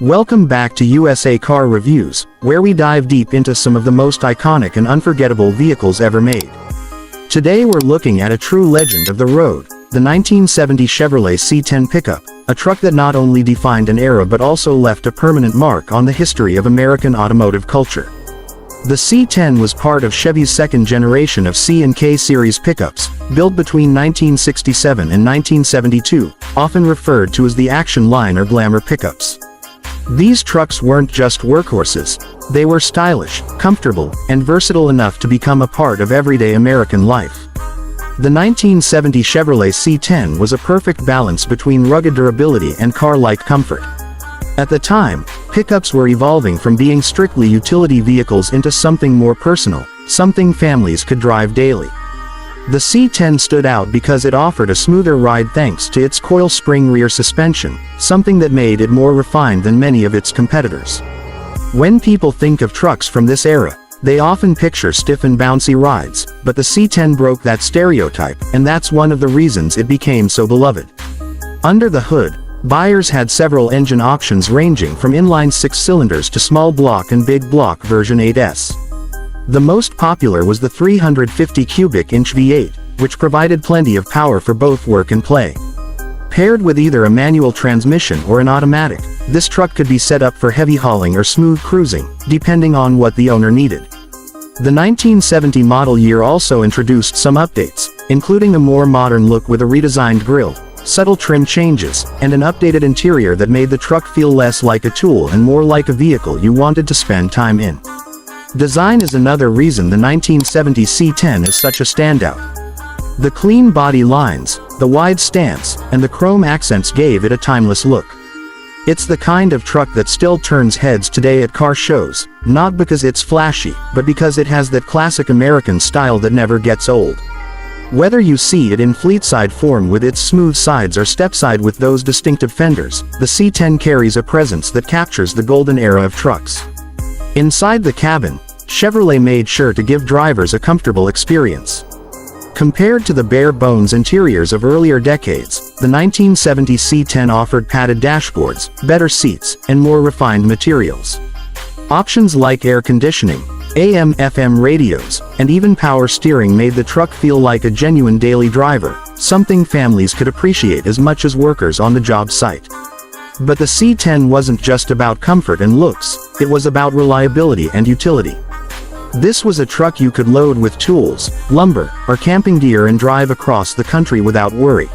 Welcome back to USA Car Reviews, where we dive deep into some of the most iconic and unforgettable vehicles ever made. Today we're looking at a true legend of the road, the 1970 Chevrolet C10 Pickup, a truck that not only defined an era but also left a permanent mark on the history of American automotive culture. The C10 was part of Chevy's second generation of C and K series pickups, built between 1967 and 1972, often referred to as the action line or glamour pickups. These trucks weren't just workhorses, they were stylish, comfortable, and versatile enough to become a part of everyday American life. The 1970 Chevrolet C10 was a perfect balance between rugged durability and car-like comfort. At the time, pickups were evolving from being strictly utility vehicles into something more personal, something families could drive daily. The C10 stood out because it offered a smoother ride thanks to its coil spring rear suspension, something that made it more refined than many of its competitors. When people think of trucks from this era, they often picture stiff and bouncy rides, but the C10 broke that stereotype, and that's one of the reasons it became so beloved. Under the hood, buyers had several engine options ranging from inline 6 cylinders to small block and big block version 8S. The most popular was the 350 cubic inch V8, which provided plenty of power for both work and play. Paired with either a manual transmission or an automatic, this truck could be set up for heavy hauling or smooth cruising, depending on what the owner needed. The 1970 model year also introduced some updates, including a more modern look with a redesigned grille, subtle trim changes, and an updated interior that made the truck feel less like a tool and more like a vehicle you wanted to spend time in. Design is another reason the 1970 C10 is such a standout. The clean body lines, the wide stance, and the chrome accents gave it a timeless look. It's the kind of truck that still turns heads today at car shows, not because it's flashy, but because it has that classic American style that never gets old. Whether you see it in fleetside form with its smooth sides or stepside with those distinctive fenders, the C10 carries a presence that captures the golden era of trucks. Inside the cabin, Chevrolet made sure to give drivers a comfortable experience. Compared to the bare-bones interiors of earlier decades, the 1970 C10 offered padded dashboards, better seats, and more refined materials. Options like air conditioning, AM/FM radios, and even power steering made the truck feel like a genuine daily driver, something families could appreciate as much as workers on the job site. But the C10 wasn't just about comfort and looks, it was about reliability and utility. This was a truck you could load with tools, lumber, or camping gear and drive across the country without worry.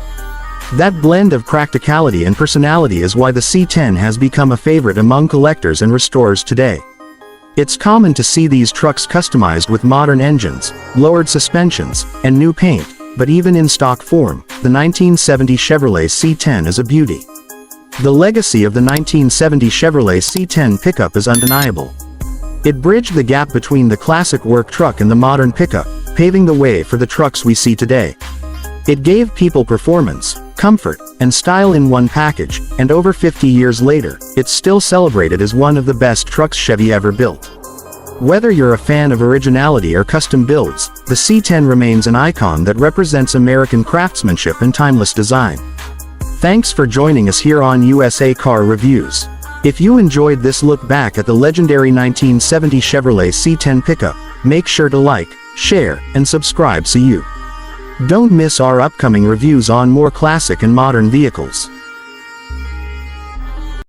That blend of practicality and personality is why the C10 has become a favorite among collectors and restorers today. It's common to see these trucks customized with modern engines, lowered suspensions, and new paint, but even in stock form, the 1970 Chevrolet C10 is a beauty. The legacy of the 1970 Chevrolet C10 pickup is undeniable. It bridged the gap between the classic work truck and the modern pickup, paving the way for the trucks we see today. It gave people performance, comfort, and style in one package, and over 50 years later, it's still celebrated as one of the best trucks Chevy ever built. Whether you're a fan of originality or custom builds, the C10 remains an icon that represents American craftsmanship and timeless design. Thanks for joining us here on USA Car Reviews. If you enjoyed this look back at the legendary 1970 Chevrolet C10 pickup, make sure to like, share, and subscribe so you don't miss our upcoming reviews on more classic and modern vehicles.